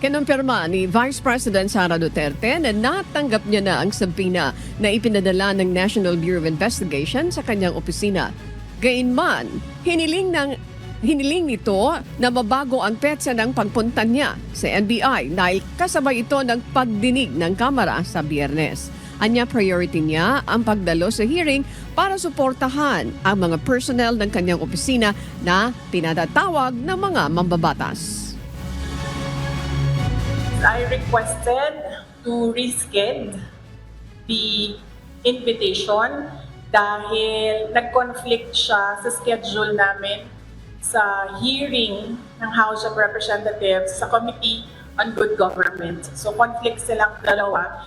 Kinumpirma ni Vice President Sara Duterte na natanggap niya na ang sabina na ipinadala ng National Bureau of Investigation sa kanyang opisina. Gayunman, hiniling nito na mabago ang petsa ng pagpunta niya sa NBI dahil kasabay ito ng pagdinig ng Kamara sa Biyernes. Anya priority niya ang pagdalo sa hearing para suportahan ang mga personnel ng kanyang opisina na tinatatawag ng mga mambabatas. I requested to reschedule the invitation dahil nag-conflict siya sa schedule namin sa hearing ng House of Representatives sa Committee on Good Government. So conflict silang dalawa.